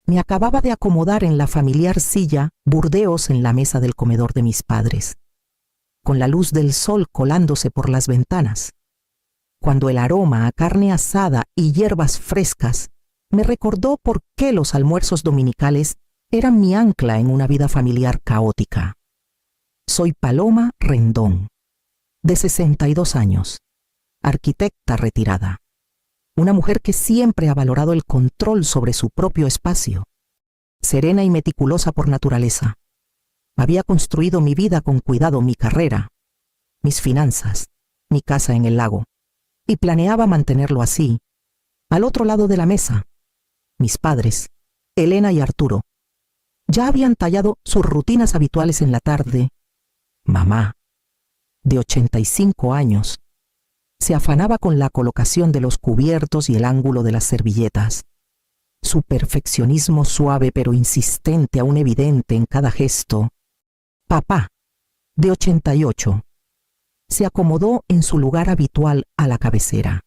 Me acababa de acomodar en la familiar silla Burdeos en la mesa del comedor de mis padres, con la luz del sol colándose por las ventanas, cuando el aroma a carne asada y hierbas frescas me recordó por qué los almuerzos dominicales eran mi ancla en una vida familiar caótica. Soy Paloma Rendón, de 62 años, arquitecta retirada. Una mujer que siempre ha valorado el control sobre su propio espacio. Serena y meticulosa por naturaleza. Había construido mi vida con cuidado, mi carrera, mis finanzas, mi casa en el lago, y planeaba mantenerlo así. Al otro lado de la mesa, mis padres, Elena y Arturo, ya habían tallado sus rutinas habituales en la tarde. Mamá, de 85 años, se afanaba con la colocación de los cubiertos y el ángulo de las servilletas. Su perfeccionismo suave pero insistente, aún evidente en cada gesto. Papá, de 88, se acomodó en su lugar habitual a la cabecera,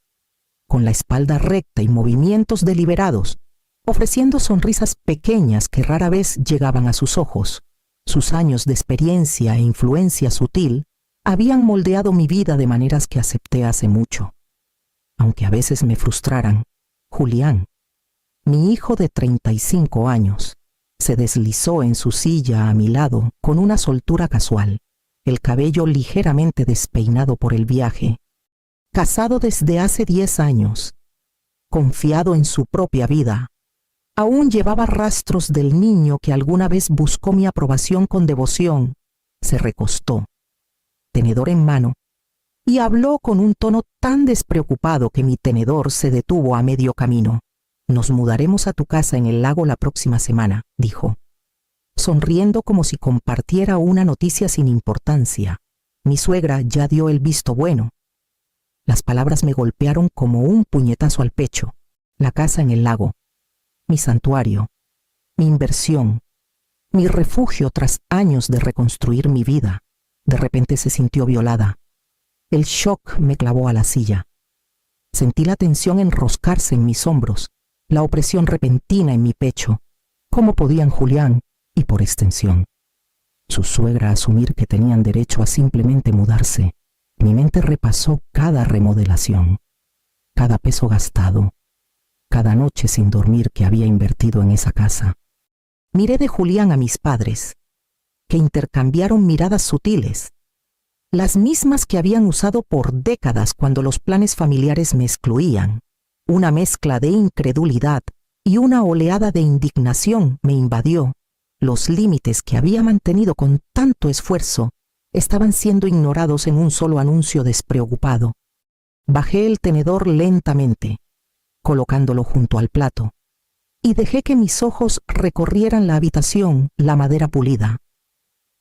con la espalda recta y movimientos deliberados, ofreciendo sonrisas pequeñas que rara vez llegaban a sus ojos. Sus años de experiencia e influencia sutil habían moldeado mi vida de maneras que acepté hace mucho. Aunque a veces me frustraran, Julián, mi hijo de 35 años, se deslizó en su silla a mi lado con una soltura casual, el cabello ligeramente despeinado por el viaje. Casado desde hace 10 años, confiado en su propia vida, aún llevaba rastros del niño que alguna vez buscó mi aprobación con devoción. Se recostó, tenedor en mano, y habló con un tono tan despreocupado que mi tenedor se detuvo a medio camino. Nos mudaremos a tu casa en el lago la próxima semana, dijo, sonriendo como si compartiera una noticia sin importancia. Mi suegra ya dio el visto bueno. Las palabras me golpearon como un puñetazo al pecho. La casa en el lago, mi santuario, mi inversión, mi refugio tras años de reconstruir mi vida. De repente se sintió violada. El shock me clavó a la silla. Sentí la tensión enroscarse en mis hombros, la opresión repentina en mi pecho. ¿Cómo podían Julián, y por extensión, su suegra, asumir que tenían derecho a simplemente mudarse? Mi mente repasó cada remodelación, cada peso gastado, cada noche sin dormir que había invertido en esa casa. Miré de Julián a mis padres, que intercambiaron miradas sutiles, las mismas que habían usado por décadas cuando los planes familiares me excluían. Una mezcla de incredulidad y una oleada de indignación me invadió. Los límites que había mantenido con tanto esfuerzo estaban siendo ignorados en un solo anuncio despreocupado. Bajé el tenedor lentamente, colocándolo junto al plato, y dejé que mis ojos recorrieran la habitación, la madera pulida,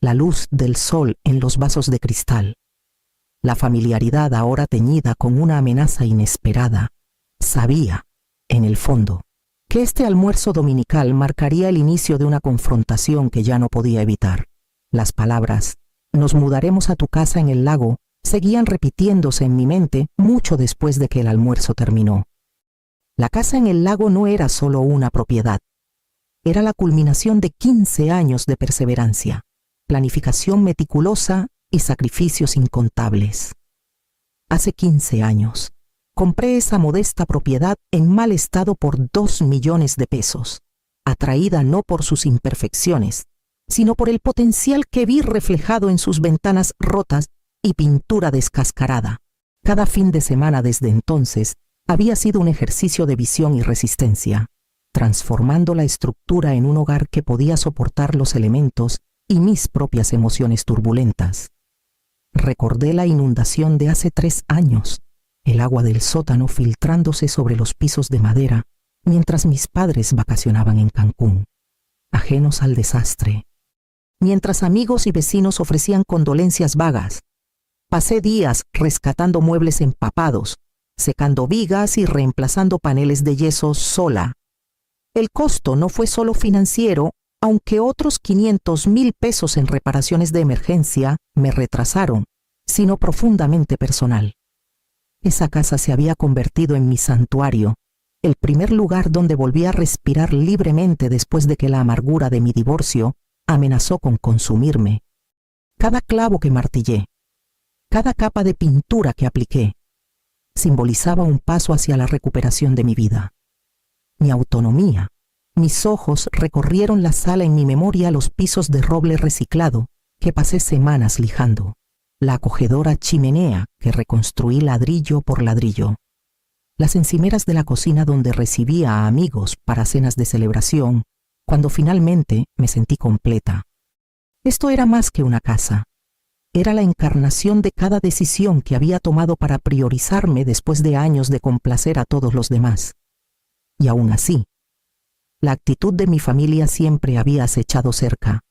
la luz del sol en los vasos de cristal, la familiaridad ahora teñida con una amenaza inesperada. Sabía, en el fondo, que este almuerzo dominical marcaría el inicio de una confrontación que ya no podía evitar. Las palabras, nos mudaremos a tu casa en el lago, seguían repitiéndose en mi mente mucho después de que el almuerzo terminó. La casa en el lago no era solo una propiedad. Era la culminación de 15 años de perseverancia, planificación meticulosa y sacrificios incontables. Hace 15 años, compré esa modesta propiedad en mal estado por 2 millones de pesos, atraída no por sus imperfecciones, sino por el potencial que vi reflejado en sus ventanas rotas y pintura descascarada. Cada fin de semana desde entonces había sido un ejercicio de visión y resistencia, transformando la estructura en un hogar que podía soportar los elementos y mis propias emociones turbulentas. Recordé la inundación de hace 3 años, el agua del sótano filtrándose sobre los pisos de madera mientras mis padres vacacionaban en Cancún, ajenos al desastre. Mientras amigos y vecinos ofrecían condolencias vagas, pasé días rescatando muebles empapados, secando vigas y reemplazando paneles de yeso sola. El costo no fue solo financiero, aunque otros 500,000 pesos en reparaciones de emergencia me retrasaron, sino profundamente personal. Esa casa se había convertido en mi santuario, el primer lugar donde volví a respirar libremente después de que la amargura de mi divorcio amenazó con consumirme. Cada clavo que martillé, cada capa de pintura que apliqué, simbolizaba un paso hacia la recuperación de mi vida. Mi autonomía. Mis ojos recorrieron la sala en mi memoria los pisos de roble reciclado que pasé semanas lijando, la acogedora chimenea que reconstruí ladrillo por ladrillo, las encimeras de la cocina donde recibía a amigos para cenas de celebración, cuando finalmente me sentí completa. Esto era más que una casa. Era la encarnación de cada decisión que había tomado para priorizarme después de años de complacer a todos los demás. Y aún así, la actitud de mi familia siempre había acechado cerca.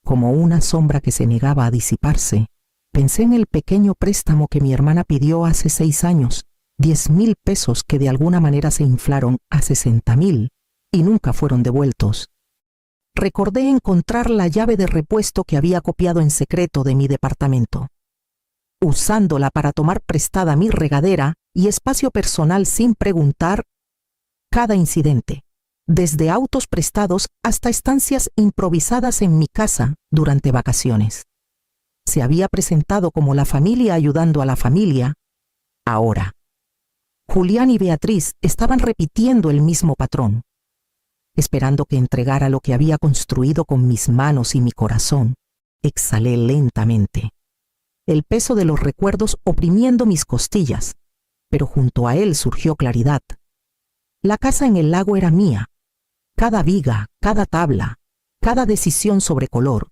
Como una sombra que se negaba a disiparse, pensé en el pequeño préstamo que mi hermana pidió hace 6 años, 10,000 pesos que de alguna manera se inflaron a 60,000 y nunca fueron devueltos. Recordé encontrar la llave de repuesto que había copiado en secreto de mi departamento, usándola para tomar prestada mi regadera y espacio personal sin preguntar. Cada incidente, desde autos prestados hasta estancias improvisadas en mi casa durante vacaciones, se había presentado como la familia ayudando a la familia. Ahora, Julián y Beatriz estaban repitiendo el mismo patrón, esperando que entregara lo que había construido con mis manos y mi corazón. Exhalé lentamente, el peso de los recuerdos oprimiendo mis costillas, pero junto a él surgió claridad. La casa en el lago era mía. Cada viga, cada tabla, cada decisión sobre color,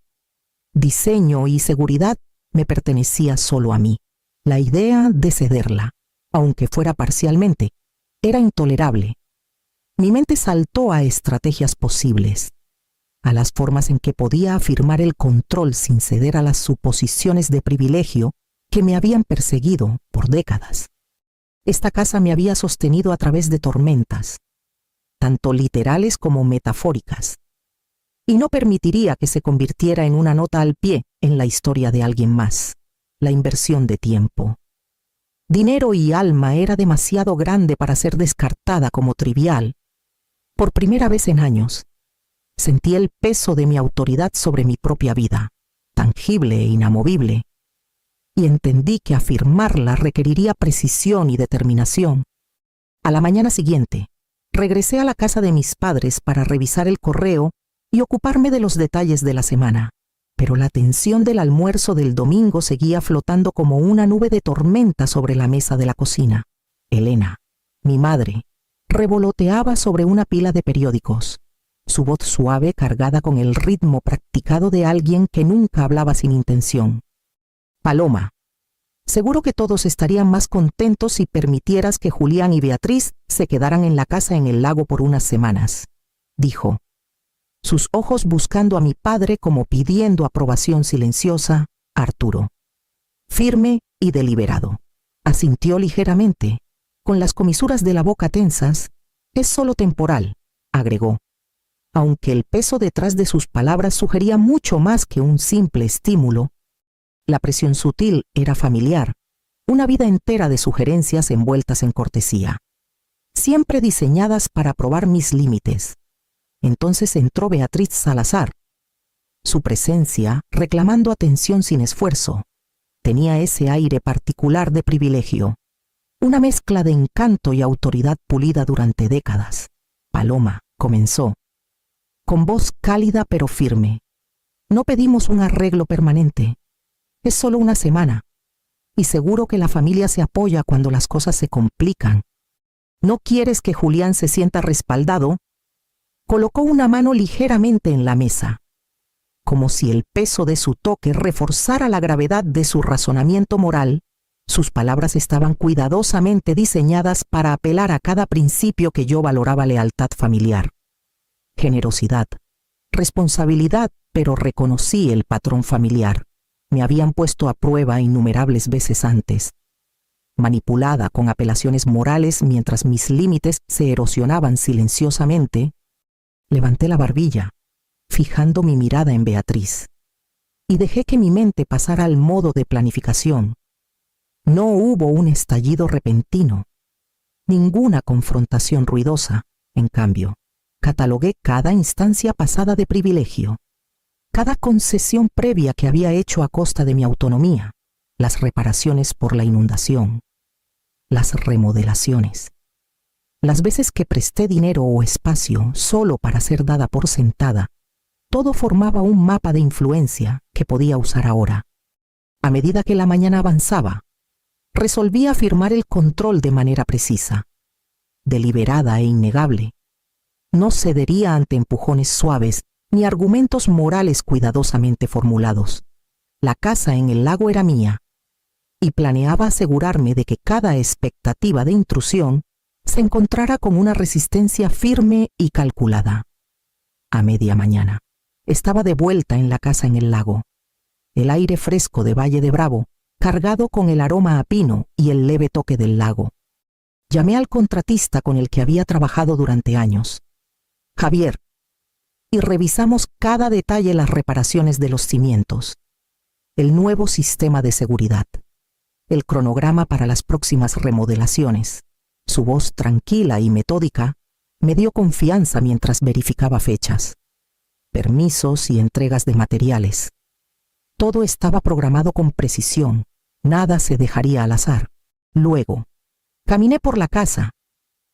diseño y seguridad me pertenecía solo a mí. La idea de cederla, aunque fuera parcialmente, era intolerable. Mi mente saltó a estrategias posibles, a las formas en que podía afirmar el control sin ceder a las suposiciones de privilegio que me habían perseguido por décadas. Esta casa me había sostenido a través de tormentas, tanto literales como metafóricas, y no permitiría que se convirtiera en una nota al pie en la historia de alguien más. La inversión de tiempo, dinero y alma era demasiado grande para ser descartada como trivial. Por primera vez en años, sentí el peso de mi autoridad sobre mi propia vida, tangible e inamovible, y entendí que afirmarla requeriría precisión y determinación. A la mañana siguiente, regresé a la casa de mis padres para revisar el correo y ocuparme de los detalles de la semana, pero la tensión del almuerzo del domingo seguía flotando como una nube de tormenta sobre la mesa de la cocina. Elena, mi madre, revoloteaba sobre una pila de periódicos, su voz suave cargada con el ritmo practicado de alguien que nunca hablaba sin intención. Paloma, seguro que todos estarían más contentos si permitieras que Julián y Beatriz se quedaran en la casa en el lago por unas semanas, dijo, sus ojos buscando a mi padre como pidiendo aprobación silenciosa. Arturo, firme y deliberado, asintió ligeramente, con las comisuras de la boca tensas. Es solo temporal, agregó, aunque el peso detrás de sus palabras sugería mucho más que un simple estímulo. La presión sutil era familiar, una vida entera de sugerencias envueltas en cortesía, siempre diseñadas para probar mis límites. Entonces entró Beatriz Salazar. Su presencia, reclamando atención sin esfuerzo, tenía ese aire particular de privilegio, una mezcla de encanto y autoridad pulida durante décadas. Paloma, comenzó, con voz cálida pero firme. No pedimos un arreglo permanente. Es solo una semana. Y seguro que la familia se apoya cuando las cosas se complican. ¿No quieres que Julián se sienta respaldado? Colocó una mano ligeramente en la mesa, como si el peso de su toque reforzara la gravedad de su razonamiento moral. Sus palabras estaban cuidadosamente diseñadas para apelar a cada principio que yo valoraba: lealtad familiar, generosidad, responsabilidad, pero reconocí el patrón familiar. Me habían puesto a prueba innumerables veces antes, manipulada con apelaciones morales mientras mis límites se erosionaban silenciosamente. Levanté la barbilla, fijando mi mirada en Beatriz, y dejé que mi mente pasara al modo de planificación. No hubo un estallido repentino. ninguna confrontación ruidosa. En cambio, catalogué cada instancia pasada de privilegio, cada concesión previa que había hecho a costa de mi autonomía, las reparaciones por la inundación, las remodelaciones, las veces que presté dinero o espacio solo para ser dada por sentada. Todo formaba un mapa de influencia que podía usar ahora. A medida que la mañana avanzaba, resolví afirmar el control de manera precisa, deliberada e innegable. No cedería ante empujones suaves ni argumentos morales cuidadosamente formulados. La casa en el lago era mía, y planeaba asegurarme de que cada expectativa de intrusión se encontrara con una resistencia firme y calculada. A media mañana, estaba de vuelta en la casa en el lago. El aire fresco de Valle de Bravo, cargado con el aroma a pino y el leve toque del lago. Llamé al contratista con el que había trabajado durante años, Javier, y revisamos cada detalle las reparaciones de los cimientos, el nuevo sistema de seguridad, el cronograma para las próximas remodelaciones. Su voz tranquila y metódica me dio confianza mientras verificaba fechas, permisos y entregas de materiales. Todo estaba programado con precisión, nada se dejaría al azar. Luego, caminé por la casa,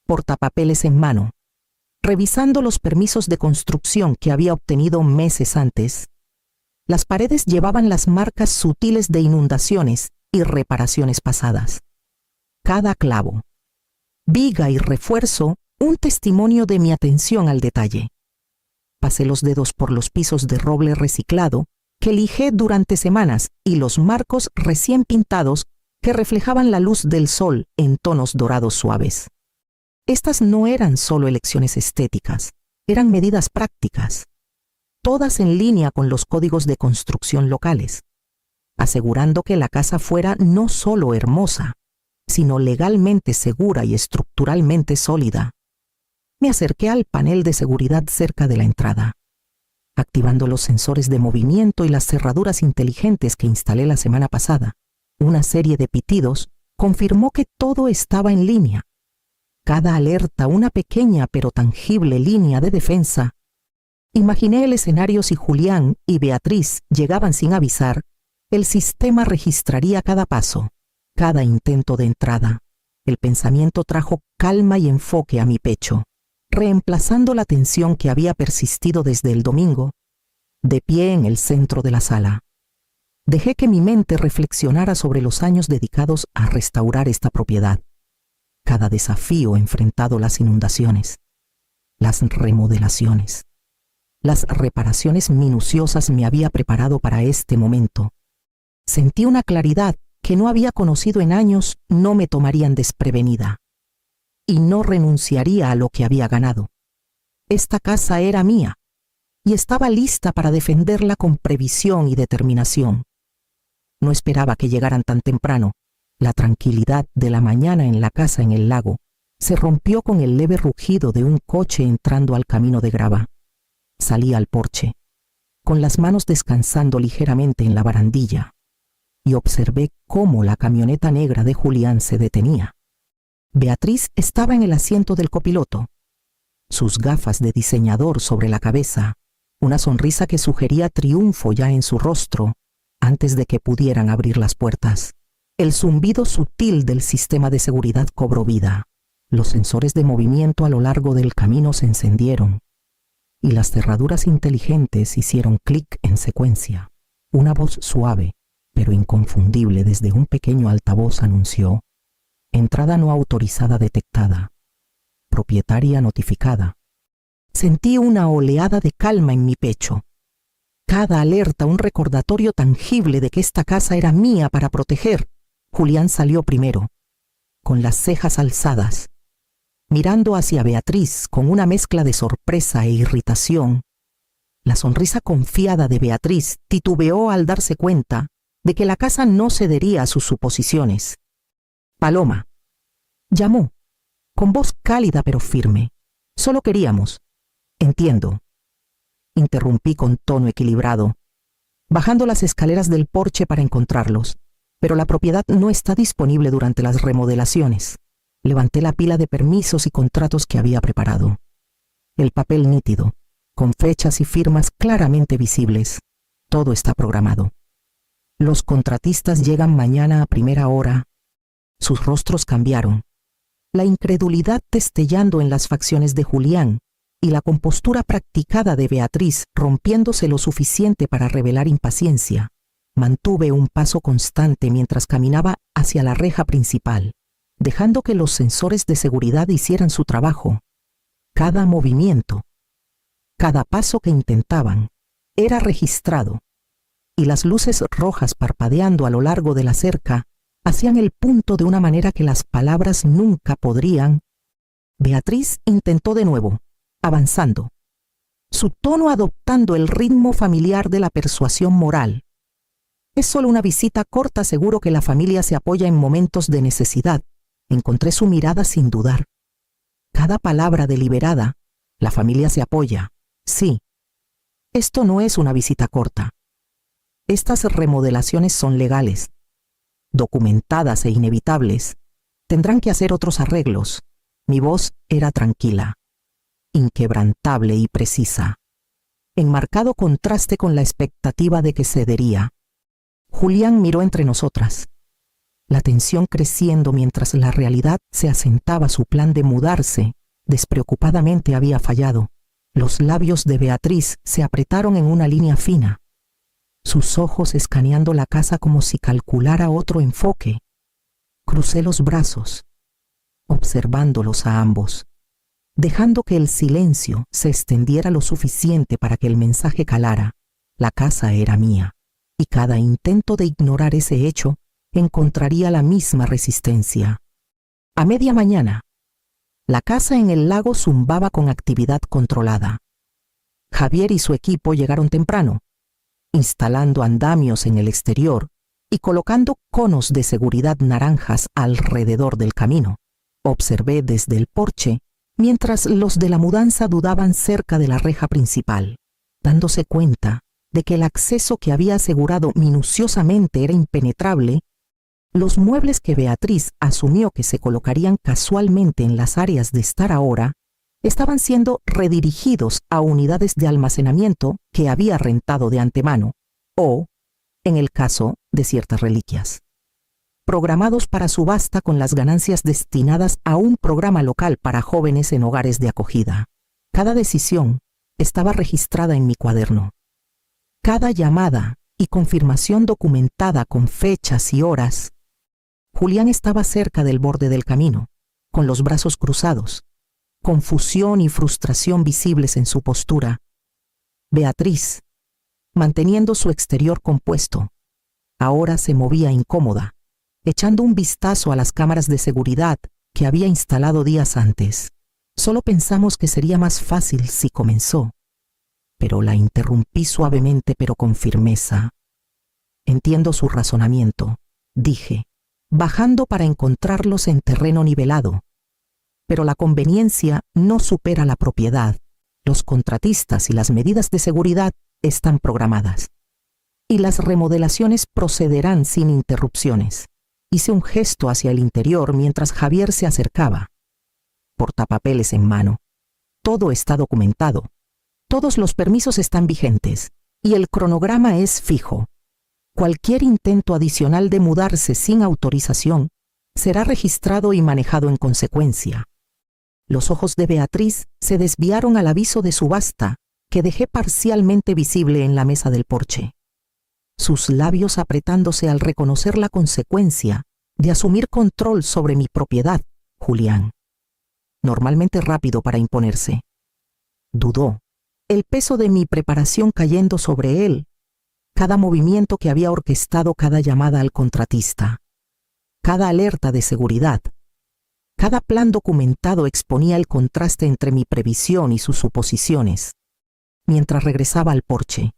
portapapeles en mano, revisando los permisos de construcción que había obtenido meses antes. Las paredes llevaban las marcas sutiles de inundaciones y reparaciones pasadas. Cada clavo, viga y refuerzo, un testimonio de mi atención al detalle. Pasé los dedos por los pisos de roble reciclado que lijé durante semanas y los marcos recién pintados que reflejaban la luz del sol en tonos dorados suaves. Estas no eran solo elecciones estéticas, eran medidas prácticas, todas en línea con los códigos de construcción locales, asegurando que la casa fuera no solo hermosa, sino legalmente segura y estructuralmente sólida. Me acerqué al panel de seguridad cerca de la entrada, activando los sensores de movimiento y las cerraduras inteligentes que instalé la semana pasada. Una serie de pitidos confirmó que todo estaba en línea. Cada alerta una pequeña pero tangible línea de defensa. Imaginé el escenario si Julián y Beatriz llegaban sin avisar, el sistema registraría cada paso, cada intento de entrada. El pensamiento trajo calma y enfoque a mi pecho, reemplazando la tensión que había persistido desde el domingo. De pie en el centro de la sala, dejé que mi mente reflexionara sobre los años dedicados a restaurar esta propiedad, cada desafío enfrentado, las inundaciones, las remodelaciones, las reparaciones minuciosas me había preparado para este momento. Sentí una claridad que no había conocido en años. No me tomarían desprevenida y no renunciaría a lo que había ganado. Esta casa era mía y estaba lista para defenderla con previsión y determinación. No esperaba que llegaran tan temprano. La tranquilidad de la mañana en la casa en el lago se rompió con el leve rugido de un coche entrando al camino de grava. Salí al porche, con las manos descansando ligeramente en la barandilla, y observé cómo la camioneta negra de Julián se detenía. Beatriz estaba en el asiento del copiloto, sus gafas de diseñador sobre la cabeza, una sonrisa que sugería triunfo ya en su rostro antes de que pudieran abrir las puertas. El zumbido sutil del sistema de seguridad cobró vida. Los sensores de movimiento a lo largo del camino se encendieron y las cerraduras inteligentes hicieron clic en secuencia. Una voz suave, pero inconfundible desde un pequeño altavoz anunció: entrada no autorizada detectada. Propietaria notificada. Sentí una oleada de calma en mi pecho. Cada alerta un recordatorio tangible de que esta casa era mía para proteger. Julián salió primero, con las cejas alzadas, mirando hacia Beatriz con una mezcla de sorpresa e irritación. La sonrisa confiada de Beatriz titubeó al darse cuenta de que la casa no cedería a sus suposiciones. Paloma, llamó, con voz cálida pero firme. Solo queríamos. Entiendo. Interrumpí con tono equilibrado, bajando las escaleras del porche para encontrarlos, pero la propiedad no está disponible durante las remodelaciones. Levanté la pila de permisos y contratos que había preparado. El papel nítido, con fechas y firmas claramente visibles. Todo está programado. Los contratistas llegan mañana a primera hora. Sus rostros cambiaron. La incredulidad destellando en las facciones de Julián y la compostura practicada de Beatriz rompiéndose lo suficiente para revelar impaciencia. Mantuve un paso constante mientras caminaba hacia la reja principal, dejando que los sensores de seguridad hicieran su trabajo. Cada movimiento, cada paso que intentaban, era registrado, y las luces rojas parpadeando a lo largo de la cerca hacían el punto de una manera que las palabras nunca podrían. Beatriz intentó de nuevo, avanzando, su tono adoptando el ritmo familiar de la persuasión moral. Es solo una visita corta, seguro que la familia se apoya en momentos de necesidad. Encontré su mirada sin dudar. Cada palabra deliberada, la familia se apoya. Sí, esto no es una visita corta. Estas remodelaciones son legales, documentadas e inevitables. Tendrán que hacer otros arreglos. Mi voz era tranquila, inquebrantable y precisa, en marcado contraste con la expectativa de que cedería. Julián miró entre nosotras, la tensión creciendo mientras la realidad se asentaba. Su plan de mudarse despreocupadamente había fallado. Los labios de Beatriz se apretaron en una línea fina, sus ojos escaneando la casa como si calculara otro enfoque. Crucé los brazos, observándolos a ambos, dejando que el silencio se extendiera lo suficiente para que el mensaje calara. La casa era mía, y cada intento de ignorar ese hecho encontraría la misma resistencia. A media mañana, la casa en el lago zumbaba con actividad controlada. Javier y su equipo llegaron temprano, instalando andamios en el exterior y colocando conos de seguridad naranjas alrededor del camino. Observé desde el porche mientras los de la mudanza dudaban cerca de la reja principal, dándose cuenta de que el acceso que había asegurado minuciosamente era impenetrable. Los muebles que Beatriz asumió que se colocarían casualmente en las áreas de estar ahora estaban siendo redirigidos a unidades de almacenamiento que había rentado de antemano, o, en el caso de ciertas reliquias, programados para subasta con las ganancias destinadas a un programa local para jóvenes en hogares de acogida. Cada decisión estaba registrada en mi cuaderno. Cada llamada y confirmación documentada con fechas y horas. Julián estaba cerca del borde del camino, con los brazos cruzados, confusión y frustración visibles en su postura. Beatriz, manteniendo su exterior compuesto, ahora se movía incómoda, echando un vistazo a las cámaras de seguridad que había instalado días antes. Solo pensamos que sería más fácil si comenzó, pero la interrumpí suavemente pero con firmeza. Entiendo su razonamiento, dije, bajando para encontrarlos en terreno nivelado. Pero la conveniencia no supera la propiedad. Los contratistas y las medidas de seguridad están programadas, y las remodelaciones procederán sin interrupciones. Hice un gesto hacia el interior mientras Javier se acercaba, portapapeles en mano. Todo está documentado. Todos los permisos están vigentes, y el cronograma es fijo. Cualquier intento adicional de mudarse sin autorización será registrado y manejado en consecuencia. Los ojos de Beatriz se desviaron al aviso de subasta que dejé parcialmente visible en la mesa del porche, sus labios apretándose al reconocer la consecuencia de asumir control sobre mi propiedad. Julián, normalmente rápido para imponerse, dudó, el peso de mi preparación cayendo sobre él, cada movimiento que había orquestado, cada llamada al contratista, cada alerta de seguridad. Cada plan documentado exponía el contraste entre mi previsión y sus suposiciones. Mientras regresaba al porche,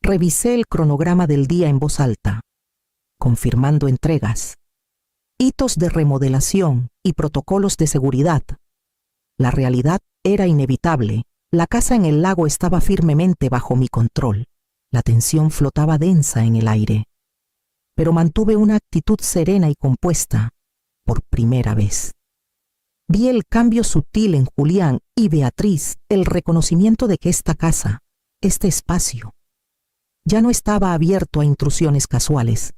revisé el cronograma del día en voz alta, confirmando entregas, hitos de remodelación y protocolos de seguridad. La realidad era inevitable. La casa en el lago estaba firmemente bajo mi control. La tensión flotaba densa en el aire, pero mantuve una actitud serena y compuesta por primera vez. Vi el cambio sutil en Julián y Beatriz, el reconocimiento de que esta casa, este espacio, ya no estaba abierto a intrusiones casuales.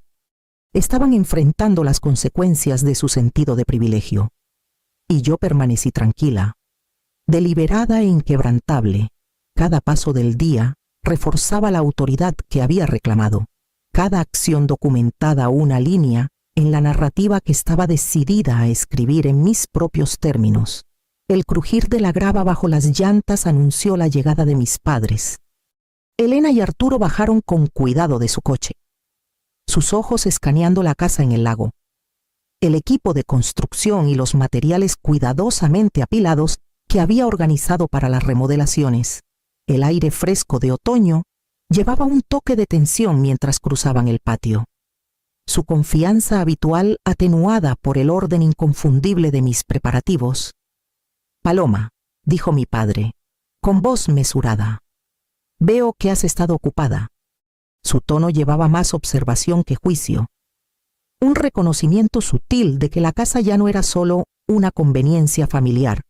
Estaban enfrentando las consecuencias de su sentido de privilegio. Y yo permanecí tranquila, deliberada e inquebrantable. Cada paso del día reforzaba la autoridad que había reclamado. Cada acción documentada una línea en la narrativa que estaba decidida a escribir en mis propios términos. El crujir de la grava bajo las llantas anunció la llegada de mis padres. Elena y Arturo bajaron con cuidado de su coche, sus ojos escaneando la casa en el lago. El equipo de construcción y los materiales cuidadosamente apilados que había organizado para las remodelaciones. El aire fresco de otoño llevaba un toque de tensión mientras cruzaban el patio. Su confianza habitual atenuada por el orden inconfundible de mis preparativos. «Paloma», dijo mi padre, con voz mesurada, «veo que has estado ocupada». Su tono llevaba más observación que juicio. Un reconocimiento sutil de que la casa ya no era solo una conveniencia familiar,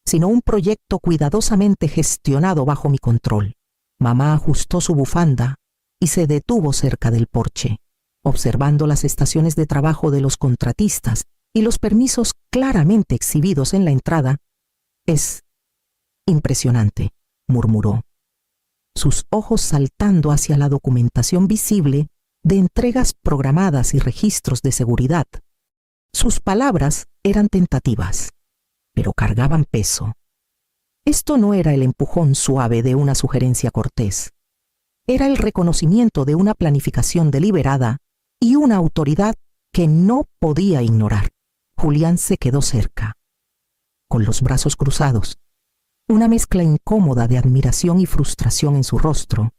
sino un proyecto cuidadosamente gestionado bajo mi control. Mamá ajustó su bufanda y se detuvo cerca del porche, observando las estaciones de trabajo de los contratistas y los permisos claramente exhibidos en la entrada. «Es impresionante», murmuró, sus ojos saltando hacia la documentación visible de entregas programadas y registros de seguridad. Sus palabras eran tentativas, pero cargaban peso. Esto no era el empujón suave de una sugerencia cortés. Era el reconocimiento de una planificación deliberada y una autoridad que no podía ignorar. Julián se quedó cerca, con los brazos cruzados, una mezcla incómoda de admiración y frustración en su rostro.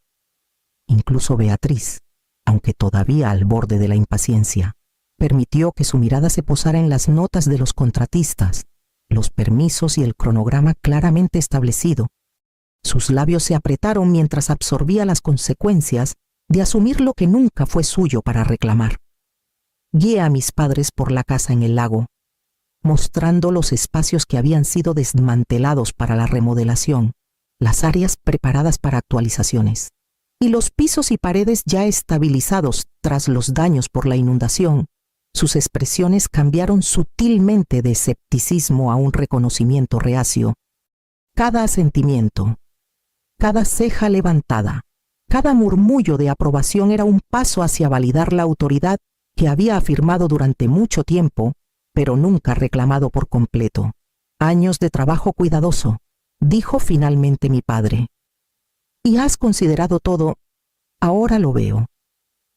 Incluso Beatriz, aunque todavía al borde de la impaciencia, permitió que su mirada se posara en las notas de los contratistas, los permisos y el cronograma claramente establecido. Sus labios se apretaron mientras absorbía las consecuencias de asumir lo que nunca fue suyo para reclamar. Guié a mis padres por la casa en el lago, mostrando los espacios que habían sido desmantelados para la remodelación, las áreas preparadas para actualizaciones, y los pisos y paredes ya estabilizados tras los daños por la inundación. Sus expresiones cambiaron sutilmente de escepticismo a un reconocimiento reacio. Cada asentimiento, cada ceja levantada, cada murmullo de aprobación era un paso hacia validar la autoridad que había afirmado durante mucho tiempo, pero nunca reclamado por completo. «Años de trabajo cuidadoso», dijo finalmente mi padre. «Y has considerado todo». Ahora lo veo.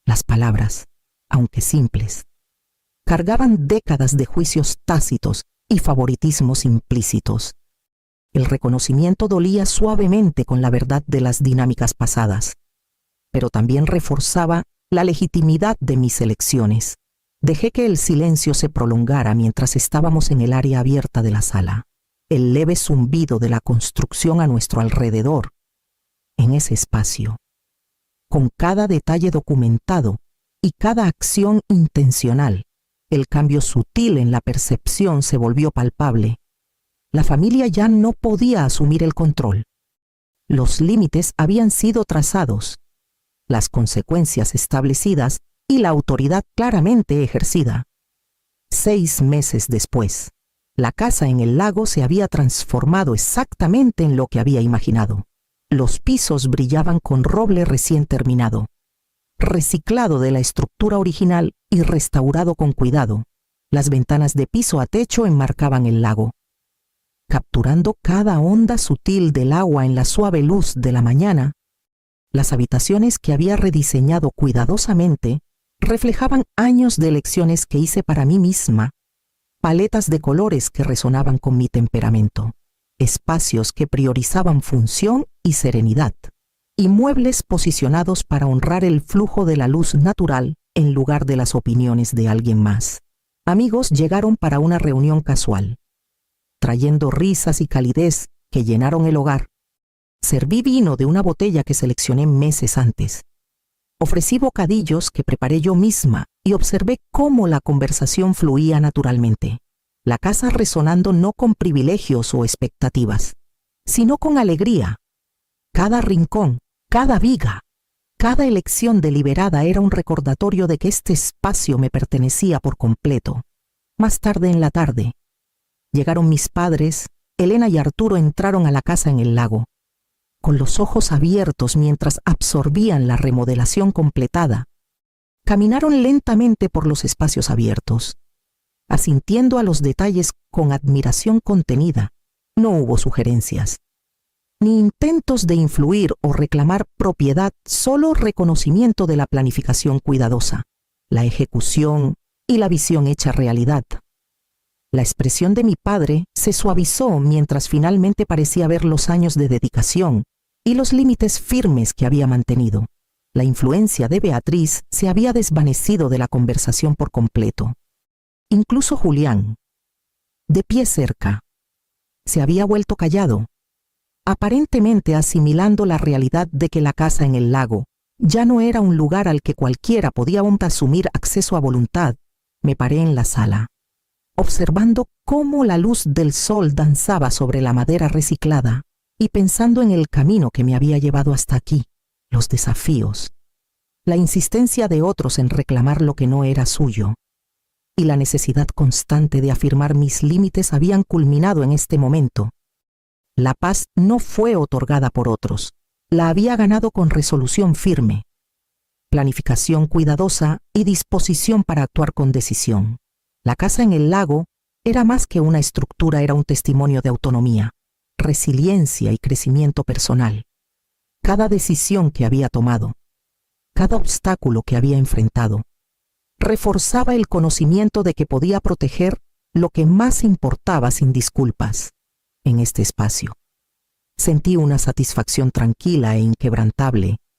Las palabras, aunque simples, cargaban décadas de juicios tácitos y favoritismos implícitos. El reconocimiento dolía suavemente con la verdad de las dinámicas pasadas, pero también reforzaba la legitimidad de mis elecciones. Dejé que el silencio se prolongara mientras estábamos en el área abierta de la sala. El leve zumbido de la construcción a nuestro alrededor. En ese espacio, con cada detalle documentado y cada acción intencional, el cambio sutil en la percepción se volvió palpable. La familia ya no podía asumir el control. Los límites habían sido trazados, las consecuencias establecidas y la autoridad claramente ejercida. 6 meses después, la casa en el lago se había transformado exactamente en lo que había imaginado. Los pisos brillaban con roble recién terminado, reciclado de la estructura original y restaurado con cuidado. Las ventanas de piso a techo enmarcaban el lago, capturando cada onda sutil del agua en la suave luz de la mañana. Las habitaciones que había rediseñado cuidadosamente reflejaban años de elecciones que hice para mí misma, paletas de colores que resonaban con mi temperamento, espacios que priorizaban función y serenidad, y muebles posicionados para honrar el flujo de la luz natural en lugar de las opiniones de alguien más. Amigos llegaron para una reunión casual, trayendo risas y calidez que llenaron el hogar. Serví vino de una botella que seleccioné meses antes. Ofrecí bocadillos que preparé yo misma y observé cómo la conversación fluía naturalmente. la casa resonando no con privilegios o expectativas, sino con alegría. Cada rincón, cada viga, cada elección deliberada era un recordatorio de que este espacio me pertenecía por completo. Más tarde en la tarde, llegaron mis padres. Elena y Arturo entraron a la casa en el lago, con los ojos abiertos mientras absorbían la remodelación completada. Caminaron lentamente por los espacios abiertos, asintiendo a los detalles con admiración contenida. No hubo sugerencias, ni intentos de influir o reclamar propiedad, solo reconocimiento de la planificación cuidadosa, la ejecución y la visión hecha realidad. La expresión de mi padre se suavizó mientras finalmente parecía ver los años de dedicación y los límites firmes que había mantenido. La influencia de Beatriz se había desvanecido de la conversación por completo. Incluso Julián, de pie cerca, se había vuelto callado, aparentemente asimilando la realidad de que la casa en el lago ya no era un lugar al que cualquiera podía asumir acceso a voluntad. Me paré en la sala, observando cómo la luz del sol danzaba sobre la madera reciclada y pensando en el camino que me había llevado hasta aquí, los desafíos, la insistencia de otros en reclamar lo que no era suyo y la necesidad constante de afirmar mis límites habían culminado en este momento. La paz no fue otorgada por otros, la había ganado con resolución firme, planificación cuidadosa y disposición para actuar con decisión. La casa en el lago era más que una estructura, era un testimonio de autonomía, resiliencia y crecimiento personal. Cada decisión que había tomado, cada obstáculo que había enfrentado, reforzaba el conocimiento de que podía proteger lo que más importaba sin disculpas. En este espacio, sentí una satisfacción tranquila e inquebrantable